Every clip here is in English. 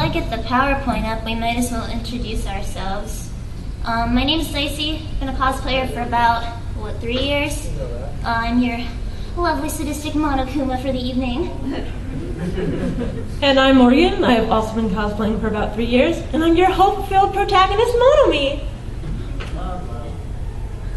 I get the PowerPoint up, we might as well introduce ourselves. My name is Lacey. I've been a cosplayer for about, 3 years? I'm your lovely sadistic Monokuma for the evening. And I'm Morgan. I have also been cosplaying for about 3 years, and I'm your hope-filled protagonist, Monomi.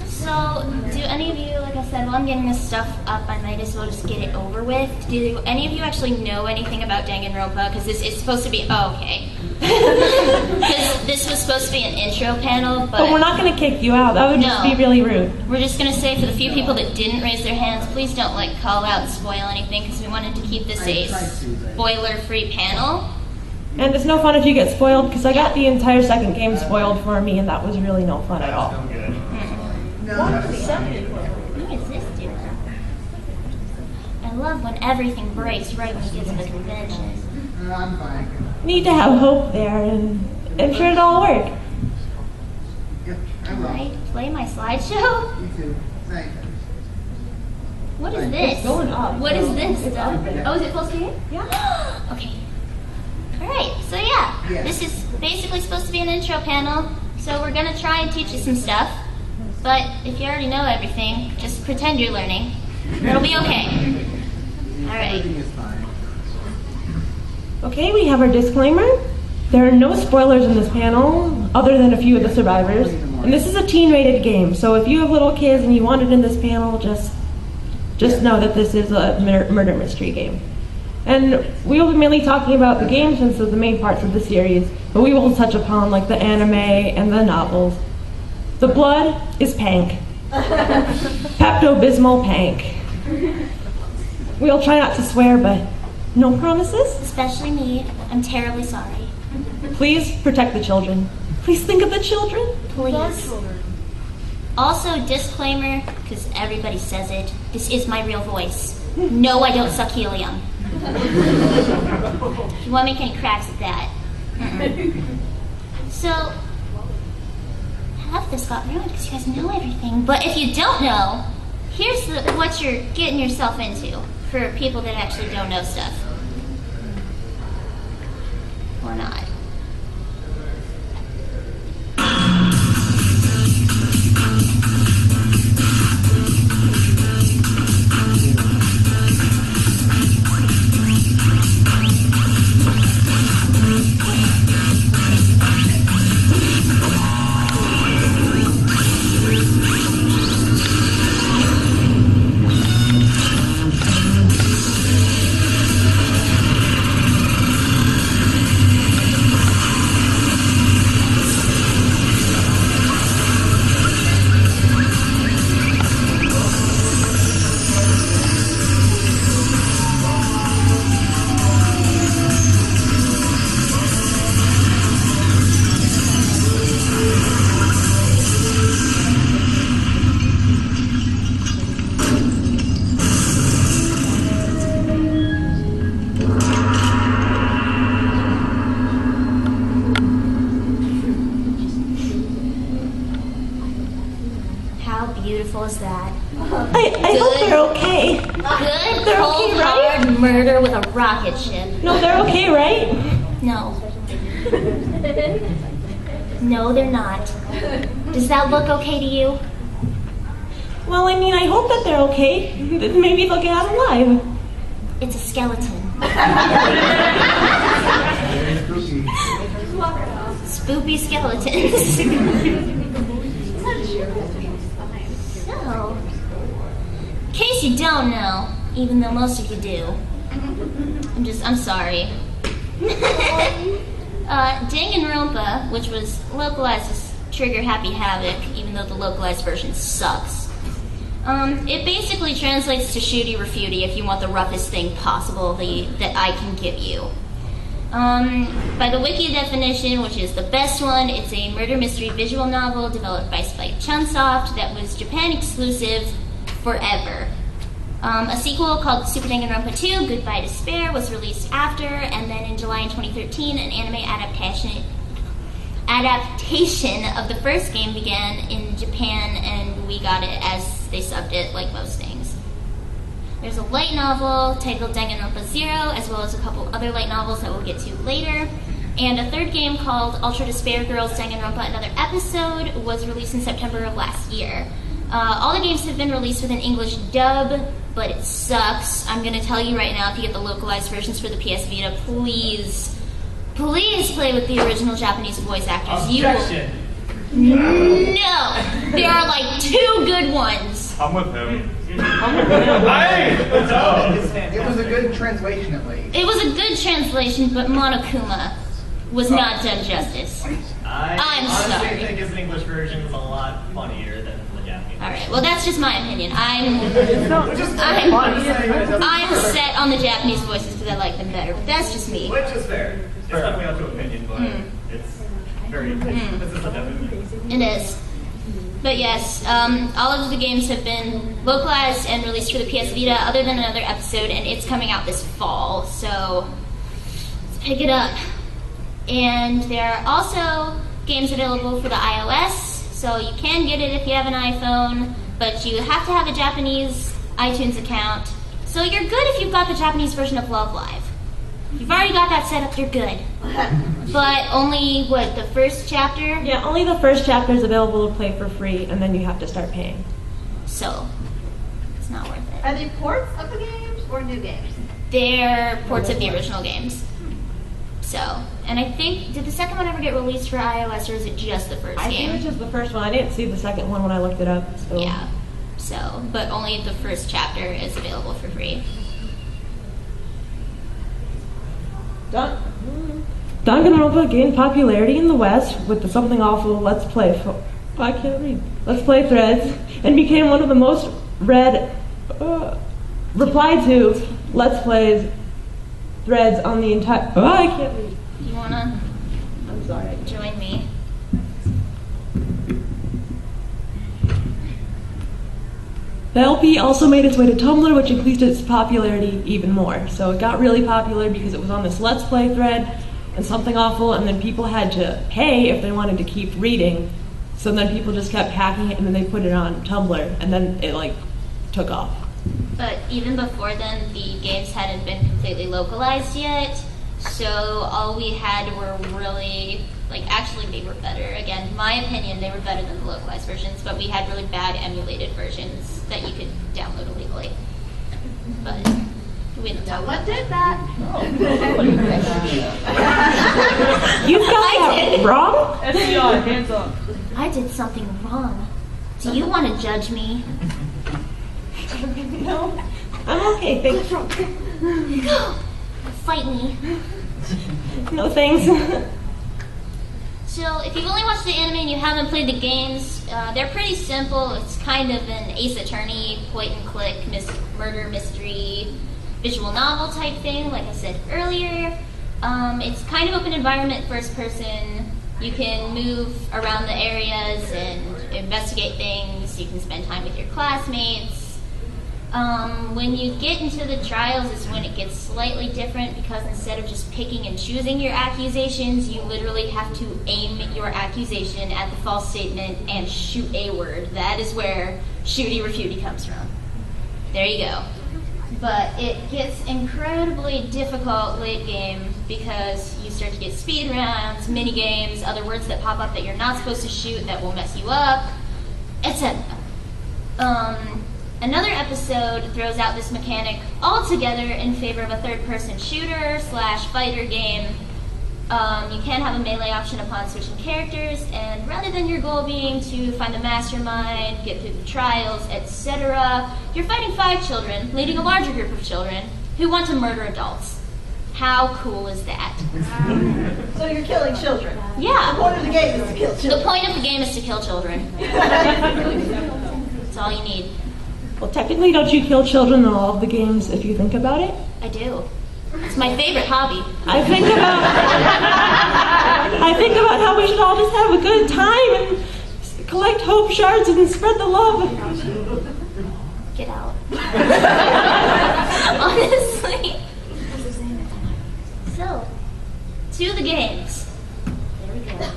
So, do any of you, like I said, while I'm getting this stuff up, I might as well just get it over with. Do any of you actually know anything about Dangan Ronpa? Because this is supposed to be, okay. Because this was supposed to be an intro panel, but we're not going to kick you out. That would just be really rude. We're just going to say for the few people that didn't raise their hands, please don't call out and spoil anything, because we wanted to keep this a spoiler-free panel. And it's no fun if you get spoiled, because I got the entire second game spoiled for me, and that was really no fun at all. What is this doing? I love when everything breaks right when he gets to the convention. I'm fine. Need to have hope there, and I'm sure it'll all work. Yep, I Can will. I play my slideshow? You too. Thanks. What is this? It's going up. What is this stuff? Yeah. Oh, is it full screen? Yeah. Okay. Alright, so yeah, this is basically supposed to be an intro panel, so we're going to try and teach you some stuff, but if you already know everything, just pretend you're learning. It'll be okay. Alright. Everything is fine. Okay, we have our disclaimer. There are no spoilers in this panel, other than a few of the survivors. And this is a teen-rated game, so if you have little kids and you want it in this panel, just know that this is a murder mystery game. And we will be mainly talking about the game since they're the main parts of the series, but we will touch upon the anime and the novels. The blood is pank. Pepto-Bismol pank. We'll try not to swear, but no promises. Especially me. I'm terribly sorry. Please protect the children. Please think of the children. Please. Also, disclaimer, because everybody says it, this is my real voice. No, I don't suck helium. You won't make any cracks at that. So, half this got ruined because you guys know everything. But if you don't know, here's what you're getting yourself into for people that actually don't know stuff. Or not. Was that? I hope they're okay. Good, They're cold, okay, right? hard murder with a rocket ship. No, they're okay, right? No. No, they're not. Does that look okay to you? Well, I mean, I hope that they're okay. Maybe they'll get out alive. It's a skeleton. Spoopy skeletons. So, in case you don't know, even though most of you do, I'm sorry. Dangan Ronpa, which was localized as Trigger Happy Havoc, even though the localized version sucks, it basically translates to shooty refutey if you want the roughest thing possible that I can give you. By the wiki definition, which is the best one, it's a murder mystery visual novel developed by Spike Chunsoft that was Japan exclusive forever. A sequel called Super Dangan Ronpa 2, Goodbye Despair, was released after, and then in July 2013, an anime adaptation of the first game began in Japan, and we got it as they subbed it, like most things. There's a light novel titled Dangan Ronpa Zero, as well as a couple other light novels that we'll get to later. And a third game called Ultra Despair Girls Dangan Ronpa Another Episode was released in September of last year. All the games have been released with an English dub, but it sucks. I'm going to tell you right now, if you get the localized versions for the PS Vita, please play with the original Japanese voice actors. Objection. No! There are like 2 good ones. I'm with him. It was a good translation at least. It was a good translation, but Monokuma was not done justice. I I'm honestly sorry. think his English version is a lot funnier than the Japanese. Alright, well that's just my opinion. I'm set on the Japanese voices because I like them better, but that's just me. Which is fair. It's definitely up to opinion, but it's very. This is a definite. It is. But yes, all of the games have been localized and released for the PS Vita, other than Another Episode, and it's coming out this fall, so let's pick it up. And there are also games available for the iOS, so you can get it if you have an iPhone, but you have to have a Japanese iTunes account. So you're good if you've got the Japanese version of Love Live. If you've already got that set up, you're good. But only, the first chapter? Yeah, only the first chapter is available to play for free, and then you have to start paying. So, it's not worth it. Are they ports of the games or new games? They're ports of the original games. So, and I think, did the second one ever get released for iOS, or is it just the first I game? think it's just the first one. I didn't see the second one when I looked it up. So. Yeah. So, but only the first chapter is available for free. Dangan Ronpa gained popularity in the West with the Something Awful Let's Play. I can't read. Let's Play threads, and became one of the most read, replied to Let's Plays threads on the entire. I can't read. You wanna I'm sorry. join me? The LP also made its way to Tumblr, which increased its popularity even more. So it got really popular because it was on this Let's Play thread and Something Awful, and then people had to pay if they wanted to keep reading. So then people just kept hacking it, and then they put it on Tumblr, and then it took off. But even before then, the games hadn't been completely localized yet. So all we had were really, actually they were better. Again, my opinion, they were better than the localized versions, but we had really bad emulated versions that you could download illegally. But we didn't talk What about did that? You got that wrong? FBI, hands up. I did something wrong. Do you want to judge me? No. I'm okay, thanks. Fight me. No thanks. So, if you've only watched the anime and you haven't played the games, they're pretty simple. It's kind of an Ace Attorney, point-and-click, murder mystery, visual novel type thing, like I said earlier. It's kind of open environment, first person. You can move around the areas and investigate things. You can spend time with your classmates. When you get into the trials is when it gets slightly different, because instead of just picking and choosing your accusations, you literally have to aim your accusation at the false statement and shoot a word. That is where shooty refuty comes from. There you go. But it gets incredibly difficult late game because you start to get speed rounds, mini games, other words that pop up that you're not supposed to shoot that will mess you up, etc. Another episode throws out this mechanic altogether in favor of a third-person shooter / fighter game. You can have a melee option upon switching characters, and rather than your goal being to find the mastermind, get through the trials, etc., you're fighting 5 children, leading a larger group of children who want to murder adults. How cool is that? So you're killing children. The Yeah. point of the game is to kill The children. point of the game is to kill children. That's all you need. Well, technically, don't you kill children in all of the games if you think about it? I do. It's my favorite hobby. I think about how we should all just have a good time and collect hope shards and spread the love. Get out. Honestly. So, to the games. There we go.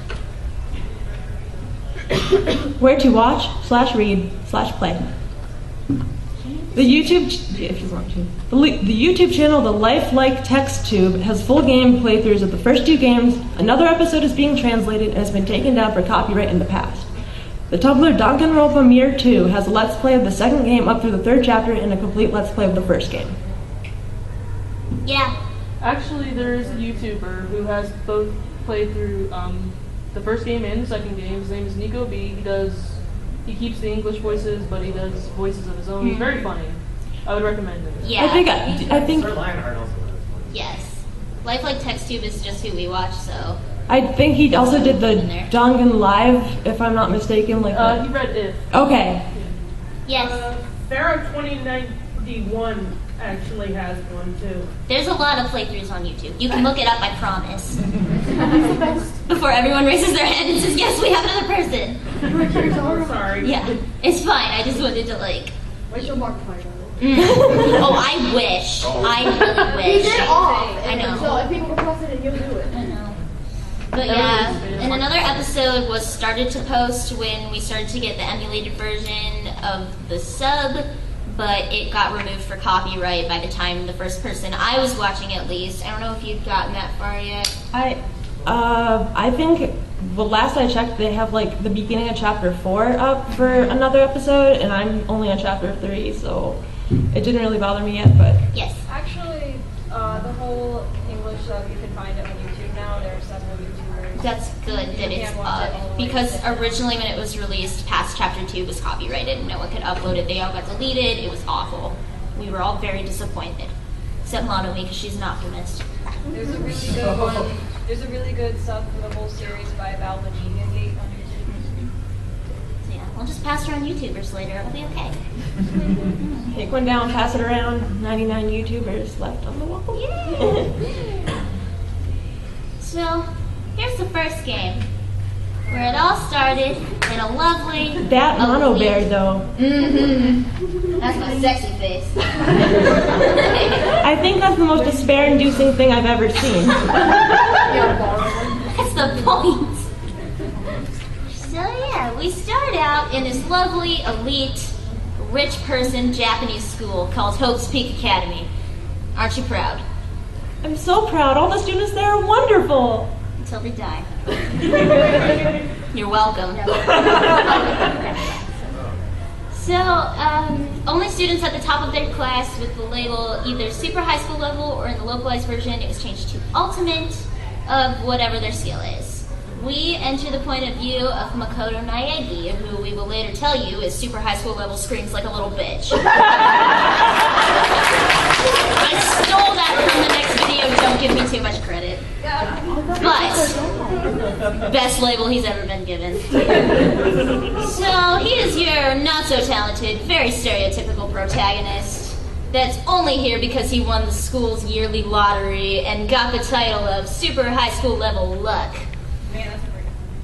Where to watch / read / play. The YouTube, if you want to, the YouTube channel, the Lifelike Text Tube, has full game playthroughs of the first 2 games. Another episode is being translated and has been taken down for copyright in the past. The Tumblr Dangan Ronpa Mirror 2 has a let's play of the second game up through the 3rd chapter and a complete let's play of the first game. Yeah. Actually, there is a YouTuber who has both played through the first game and the second game. His name is Nico B. He keeps the English voices, but he does voices of his own. He's very funny. I would recommend it. Yeah. I think Sir Lionheart also does. Yes. Lifelike TextTube is just who we watch, so. I think he also did the Dangan Live, if I'm not mistaken. Like that. He read it. Okay. Yes. Pharaoh 2091 actually has one too. There's a lot of playthroughs on YouTube. You can look it up, I promise. Before everyone raises their hand and says, yes, we have another person. Oh, sorry. Yeah, it's fine. I just wanted to like. What's your mark point on it? Oh, I wish. I really wish. You did off. I know. So if people request it, you'll do it. I know. But yeah, and another episode was started to post when we started to get the emulated version of the sub, but it got removed for copyright by the time the first person I was watching, at least. I don't know if you've gotten that far yet. I think the last I checked, they have like the beginning of chapter 4 up for another episode, and I'm only on chapter 3, so it didn't really bother me yet. But Yes. Actually, the whole English stuff, you can find it on YouTube now. There are several YouTubers. That's good that it's can't watch it all the up, way because to the originally when it was released, past chapter 2 was copyrighted and no one could upload it. They all got deleted. It was awful. We were all very disappointed. Except Monomi, because she's an optimist. There's a really good one. There's a really good sub for the whole series by Val the Genius Gate on YouTube. So yeah, we'll just pass her on YouTubers later. It'll be okay. take one down, pass it around. 99 YouTubers left on the wall. So, here's the first game, where it all started in a lovely... That mono bear, though. That's my sexy face. I think that's the most despair-inducing thing I've ever seen. That's the point. So yeah, we start out in this lovely, elite, rich person Japanese school called Hope's Peak Academy. Aren't you proud? I'm so proud. All the students there are wonderful. Until they die. You're welcome. So, only students at the top of their class with the label either super high school level, or in the localized version it was changed to ultimate of whatever their skill is. We enter the point of view of Makoto Naegi, who we will later tell you is super high school level, screams like a little bitch. I stole that from the next video, don't give me too much credit. But, best label he's ever been given. So, he is your not-so-talented, very stereotypical protagonist that's only here because he won the school's yearly lottery and got the title of Super High School Level Luck.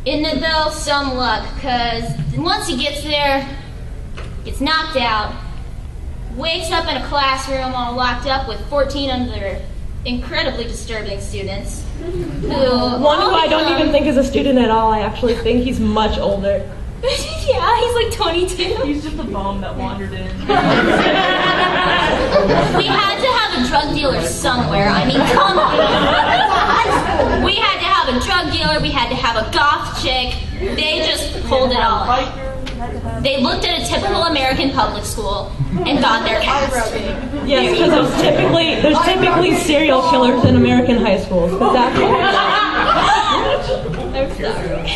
Isn't it though? Some luck, because once he gets there, gets knocked out, wakes up in a classroom all locked up with 14 other incredibly disturbing students One who I don't even think is a student at all. I actually think he's much older. Yeah, he's like 22. He's just a bum that wandered in. We had to have a drug dealer somewhere. I mean, come on. We had to have a drug dealer. We had to have a goth chick. They just pulled it all out. They looked at a typical American public school and got their cast. Yes, because there's typically serial killers in American high schools. But that's I'm sorry.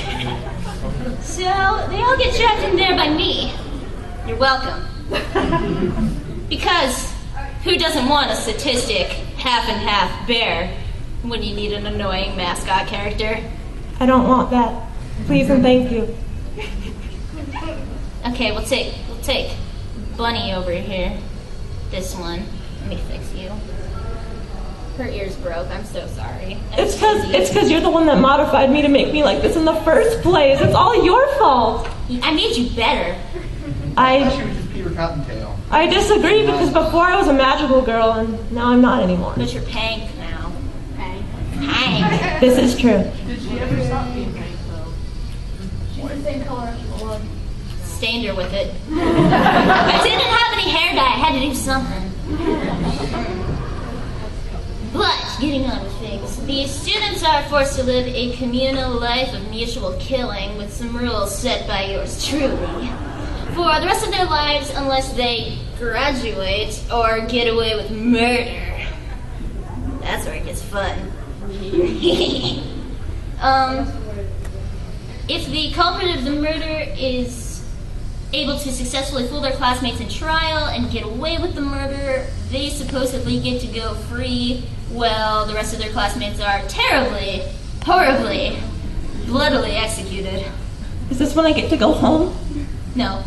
So, they all get trapped in there by me. You're welcome. Because, who doesn't want a sadistic, half-and-half bear when you need an annoying mascot character? I don't want that. Please and thank you. Okay, we'll take Bunny over here. This one. Let me fix you. Her ears broke. I'm so sorry. It's because you're the one that modified me to make me like this in the first place. It's all your fault. I made you better. I thought she was just Peter Cottontail. I disagree because before I was a magical girl and now I'm not anymore. But you're Pank now. Hank. Hank. This is true. Did she ever stop being pink though? She's the same color as blood. Stained her with it. I didn't have any hair dye. I do something. But, getting on with things, the students are forced to live a communal life of mutual killing with some rules set by yours truly. For the rest of their lives, unless they graduate or get away with murder. That's where it gets fun. If the culprit of the murder is able to successfully fool their classmates in trial and get away with the murder, they supposedly get to go free, while the rest of their classmates are terribly, horribly, bloodily executed. Is this when I get to go home? No.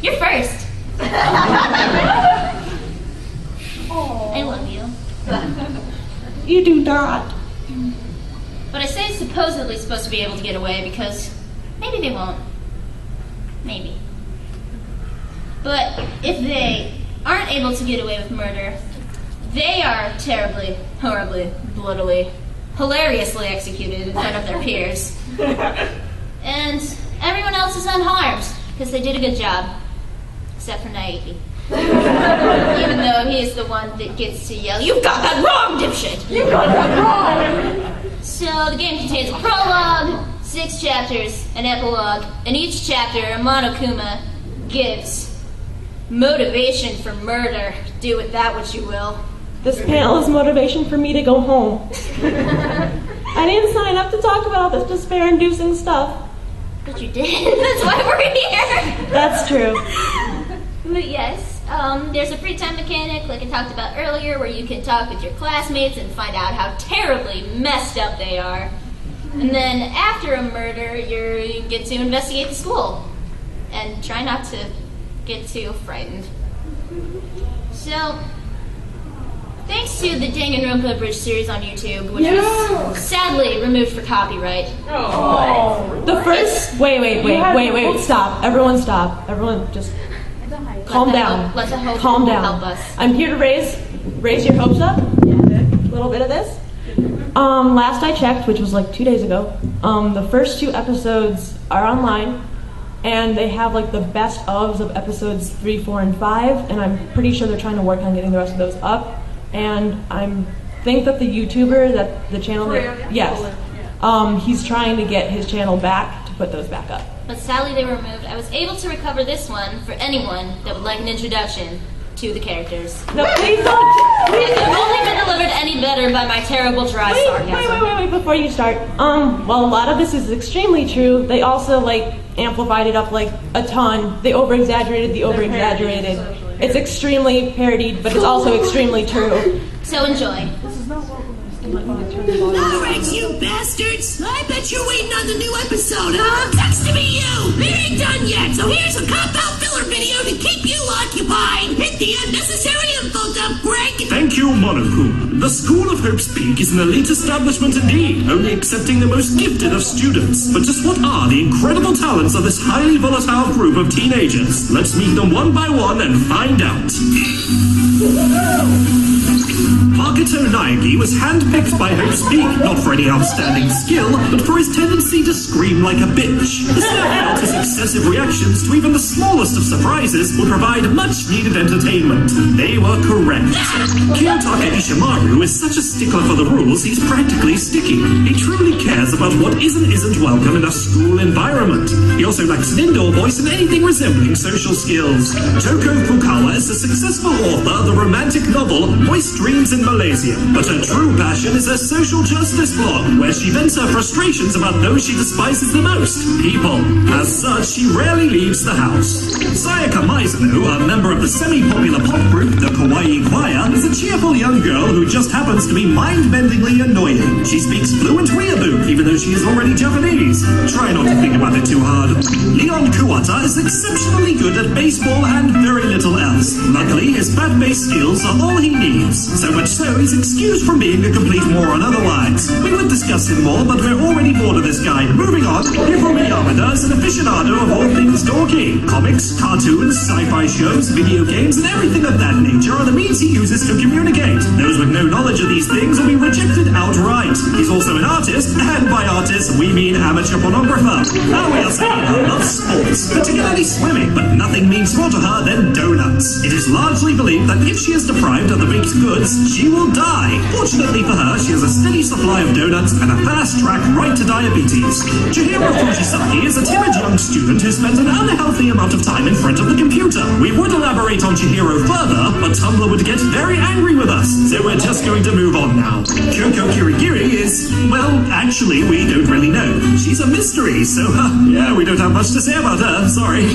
You're first. I love you. You do not. But I say supposedly supposed to be able to get away because maybe they won't. Maybe. But if they aren't able to get away with murder, they are terribly, horribly, bloodily, hilariously executed in front of their peers. And everyone else is unharmed because they did a good job. Except for Naiki. Even though he is the one that gets to yell, "You've got that wrong, dipshit! You got that wrong!" So the game contains a prologue, 6 chapters, an epilogue, and each chapter, Monokuma gives motivation for murder. Do with that what you will. This panel is motivation for me to go home. I didn't sign up to talk about all this despair-inducing stuff. But you did. That's why we're here. That's true. But yes, there's a free time mechanic, like I talked about earlier, where you can talk with your classmates and find out how terribly messed up they are. And then after a murder, you get to investigate the school. And try not to get too frightened. So, thanks to the Dangan Ronpa Bridge series on YouTube, which was sadly removed for copyright. The first... Wait, stop. Everyone stop. Everyone just... Calm down. Let's hope Calm it will down. help us. I'm here to raise your hopes up. A little bit of this. Last I checked, which was like 2 days ago, the first 2 episodes are online, and they have like the best ofs of episodes 3, 4, and 5, and I'm pretty sure they're trying to work on getting the rest of those up. And I think that the YouTuber, that the channel, he's trying to get his channel back to put those back up. But sadly they were removed. I was able to recover this one for anyone that would like an introduction to the characters. No, please don't. It could only be delivered any better by my terrible dry sarcasm. Wait, before you start. Well, a lot of this is extremely true. They also, like, amplified it up, like, a ton. They over-exaggerated the over-exaggerated. It's extremely parodied, but it's also extremely true. So enjoy. Alright, you bastards! I bet you're waiting on the new episode, huh? Sucks to be you! It ain't done yet, so here's a cop-out filler video to keep you occupied! Hit the unnecessary info dump, Greg! Thank you, Monoku. The School of Hope's Peak is an elite establishment indeed, only accepting the most gifted of students. But just what are the incredible talents of this highly volatile group of teenagers? Let's meet them one by one and find out. Makoto Naegi was handpicked by Hope's Peak, not for any outstanding skill, but for his tendency to scream like a bitch. The staff felt his excessive reactions to even the smallest of surprises would provide much-needed entertainment. They were correct. Kiyotaka Ishimaru is such a stickler for the rules, he's practically sticky. He truly cares about what isn't welcome in a school environment. He also lacks an indoor voice and anything resembling social skills. Toko Fukawa is a successful author of the romantic novel Moist Dreams in Malaysia, but her true passion is her social justice blog, where she vents her frustrations about those she despises the most, people. As such, she rarely leaves the house. Sayaka Mizuno, a member of the semi-popular pop group the Kawaii Choir, is a cheerful young girl who just happens to be mind-bendingly annoying. She speaks fluent weeaboo, even though she is already Japanese. Try not to think about it too hard. Leon Kuwata is exceptionally good at baseball and very little else. Luckily, his bat-based skills are all he needs. So much so, he's excused from being a complete moron otherwise. We would discuss him more, but we're already bored of this guy. Moving on, Hifumi Yamada is an aficionado of all things dorky. Comics, cartoons, sci-fi shows, video games, and everything of that nature are the means he uses to communicate. Those with no knowledge of these things will be rejected outright. He's also an artist, and by artist, we mean amateur pornographer. Aoi Asahina loves sports, particularly swimming, but nothing means more to her than donuts. It is largely honestly believe that if she is deprived of the baked goods, she will die. Fortunately for her, she has a steady supply of donuts and a fast track right to diabetes. Chihiro Fujisaki is a timid young student who spends an unhealthy amount of time in front of the computer. We would elaborate on Chihiro further, but Tumblr would get very angry with us, so we're just going to move on now. Kyoko Kirigiri is, well, actually, we don't really know. She's a mystery, so, yeah, we don't have much to say about her, sorry.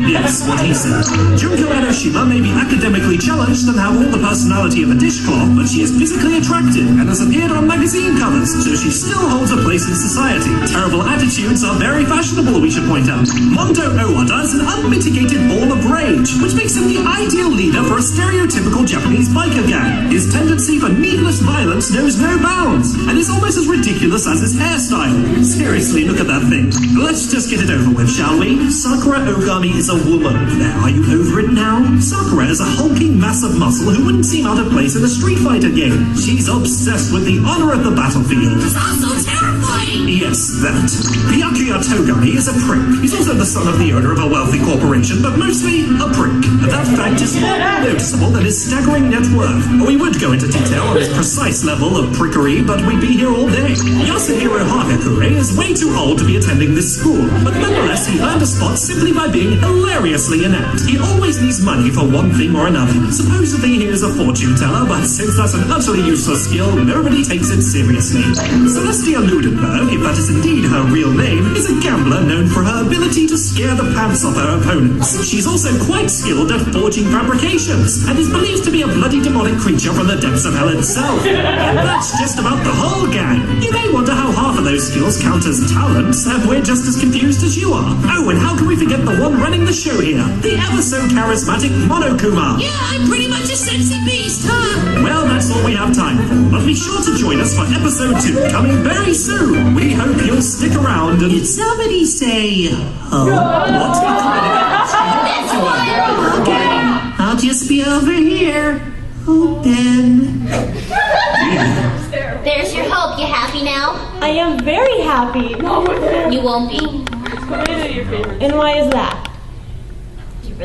Yes, what he said. Junko Enoshima may be academically challenged and have all the personality of a dishcloth, but she is physically attractive and has appeared on magazine covers, so she still holds a place in society. Terrible attitudes are very fashionable, we should point out. Mondo Owada is an unmitigated ball of rage, which makes him the ideal leader for a stereotypical Japanese biker gang. His tendency for needless violence knows no bounds, and is almost as ridiculous as his hairstyle. Seriously, look at that thing. Let's just get it over with, shall we? Sakura Ogami is a woman. There, are you over it now? Sakura is a hulking mass of muscle who wouldn't seem out of place in a Street Fighter game. She's obsessed with the honor of the battlefield. It's also terrifying! Yes, that. Byakuya Togami is a prick. He's also the son of the owner of a wealthy corporation, but mostly a prick. That fact is far more noticeable than his staggering net worth. We would go into detail on his precise level of prickery, but we'd be here all day. Yasuhiro Hagakure is way too old to be attending this school, but nonetheless he earned a spot simply by being hilariously inept. He always needs money for one thing or another. Supposedly he is a fortune teller, but since that's an utterly useless skill, nobody takes it seriously. Celestia Ludenberg, if that is indeed her real name, is a gambler known for her ability to scare the pants off her opponents. She's also quite skilled at forging fabrications, and is believed to be a bloody demonic creature from the depths of hell itself. And that's just about the whole gang. You may wonder how half of those skills count as talents, and we're just as confused as you are. Oh, and how can we forget the one running the show here? The ever so charismatic Monokuma. Yeah, I'm pretty much a sexy beast, huh? Well, that's all we have time for, but be sure to join us for episode 2, coming very soon. We hope you'll stick around and... Did somebody say, oh? Okay, I'll just be over here. Open. There's your hope. You happy now? I am very happy. You won't be. It's your favorite. And why is that?